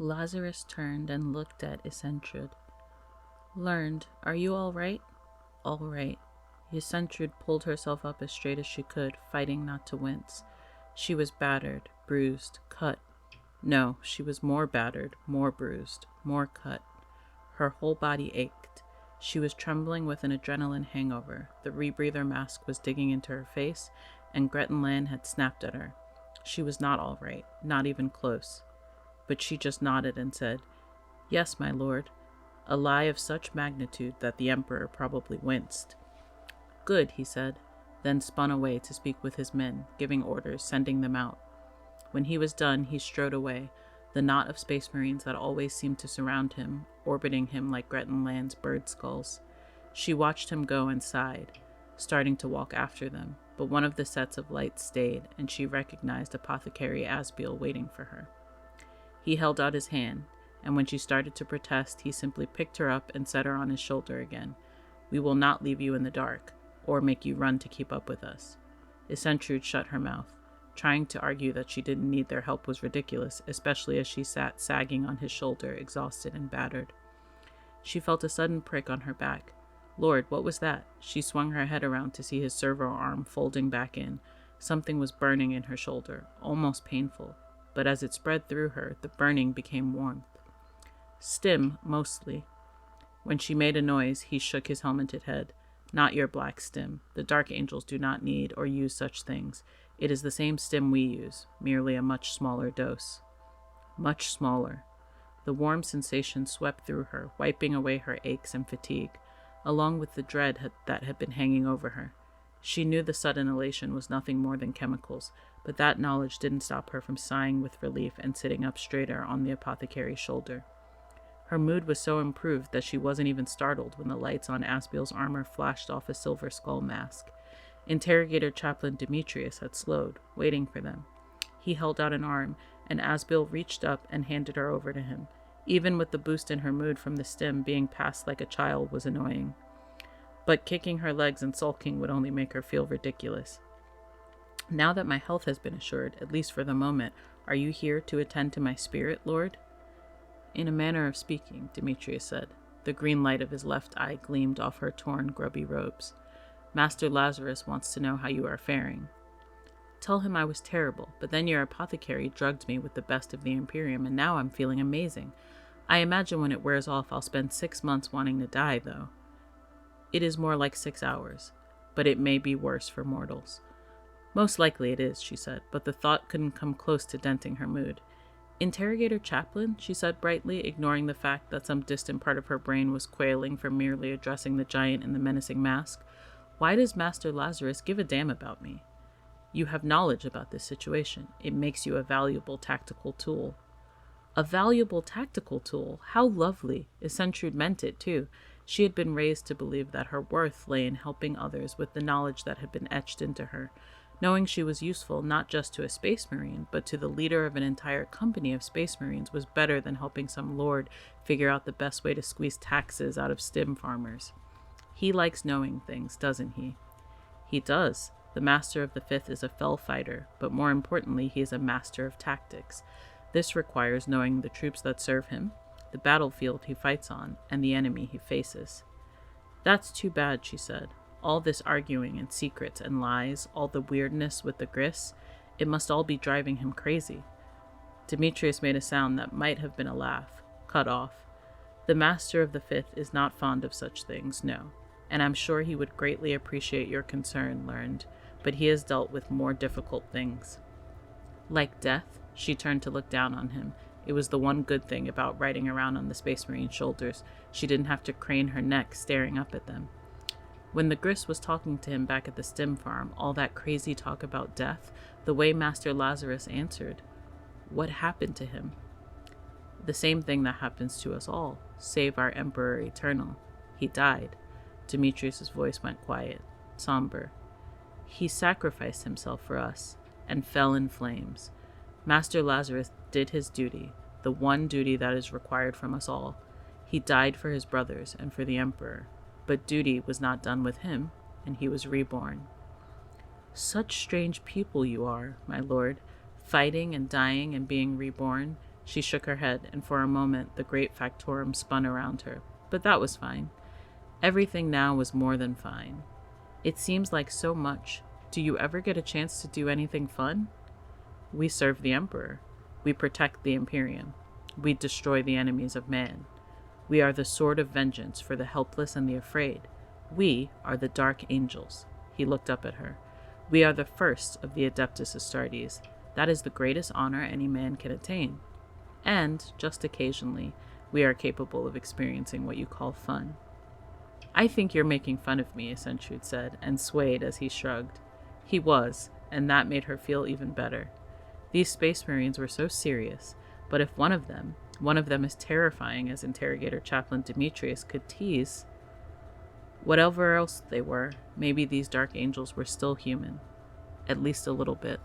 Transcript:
Lazarus turned and looked at Eccentrud. Learned, are you all right? All right. Eccentrud pulled herself up as straight as she could, fighting not to wince. She was battered, bruised, cut. No, she was more battered, more bruised, more cut. Her whole body ached. She was trembling with an adrenaline hangover. The rebreather mask was digging into her face, and Gretchen Land had snapped at her. She was not all right, not even close. But she just nodded and said, "Yes, my lord," a lie of such magnitude that the emperor probably winced. "Good," he said, then spun away to speak with his men, giving orders, sending them out. When he was done, he strode away, the knot of space marines that always seemed to surround him, orbiting him like Gretchen Land's bird skulls. She watched him go and sighed, starting to walk after them, but one of the sets of lights stayed, and she recognized Apothecary Asbiel waiting for her. He held out his hand, and when she started to protest, he simply picked her up and set her on his shoulder again. "We will not leave you in the dark, or make you run to keep up with us." Eccentrud shut her mouth. Trying to argue that she didn't need their help was ridiculous, especially as she sat sagging on his shoulder, exhausted and battered. She felt a sudden prick on her back. "Lord, what was that?" She swung her head around to see his servo arm folding back in. Something was burning in her shoulder, almost painful, but as it spread through her, the burning became warmth. "Stim, mostly." When she made a noise, he shook his helmeted head. "Not your black stim. The Dark Angels do not need or use such things. It is the same stim we use, merely a much smaller dose." Much smaller. The warm sensation swept through her, wiping away her aches and fatigue, along with the dread that had been hanging over her. She knew the sudden elation was nothing more than chemicals, but that knowledge didn't stop her from sighing with relief and sitting up straighter on the apothecary's shoulder. Her mood was so improved that she wasn't even startled when the lights on Asbiel's armor flashed off a silver skull mask. Interrogator Chaplain Demetrius had slowed, waiting for them. He held out an arm, and Asbiel reached up and handed her over to him. Even with the boost in her mood from the stim, being passed like a child was annoying. But kicking her legs and sulking would only make her feel ridiculous. "Now that my health has been assured, at least for the moment, are you here to attend to my spirit, Lord?" "In a manner of speaking," Demetrius said. The green light of his left eye gleamed off her torn, grubby robes. "Master Lazarus wants to know how you are faring." "Tell him I was terrible, but then your apothecary drugged me with the best of the Imperium, and now I'm feeling amazing. I imagine when it wears off, I'll spend 6 months wanting to die, though." "It is more like 6 hours, but it may be worse for mortals." "Most likely it is," she said, but the thought couldn't come close to denting her mood. "Interrogator Chaplain?" she said brightly, ignoring the fact that some distant part of her brain was quailing from merely addressing the giant in the menacing mask. "Why does Master Lazarus give a damn about me?" "You have knowledge about this situation. It makes you a valuable tactical tool." A valuable tactical tool? How lovely! Eccentrud meant it, too. She had been raised to believe that her worth lay in helping others with the knowledge that had been etched into her, knowing she was useful not just to a space marine, but to the leader of an entire company of space marines was better than helping some lord figure out the best way to squeeze taxes out of stim farmers. He likes knowing things, doesn't he? He does. The Master of the Fifth is a fell fighter, but more importantly, he is a master of tactics. This requires knowing the troops that serve him, the battlefield he fights on, and the enemy he faces. "That's too bad," she said. "All this arguing and secrets and lies, all the weirdness with the Gris, it must all be driving him crazy." Demetrius made a sound that might have been a laugh, cut off. "The Master of the Fifth is not fond of such things, no, and I'm sure he would greatly appreciate your concern, Learned, but he has dealt with more difficult things." "Like death?" She turned to look down on him. It was the one good thing about riding around on the Space Marine's shoulders. She didn't have to crane her neck staring up at them. When the Gris was talking to him back at the Stim farm, all that crazy talk about death, the way Master Lazarus answered, what happened to him? "The same thing that happens to us all. Save our Emperor Eternal. He died." Demetrius's voice went quiet, somber. "He sacrificed himself for us, and fell in flames. Master Lazarus did his duty, the one duty that is required from us all. He died for his brothers and for the Emperor, but duty was not done with him, and he was reborn." "Such strange people you are, my lord, fighting and dying and being reborn. She shook her head, and for a moment the great factorum spun around her. But that was fine. Everything now was more than fine. It seems like so much. Do you ever get a chance to do anything fun? We serve the Emperor. We protect the Imperium. We destroy the enemies of man. We are the sword of vengeance for the helpless and the afraid. We are the Dark Angels. He looked up at her. We are the first of the Adeptus Astartes. That is the greatest honor any man can attain. And, just occasionally, we are capable of experiencing what you call fun. I think you're making fun of me, Essentrud said, and swayed as he shrugged. He was, and that made her feel even better. These Space Marines were so serious, but if one of them as terrifying as Interrogator Chaplain Demetrius, could tease, whatever else they were, maybe these Dark Angels were still human. At least a little bit.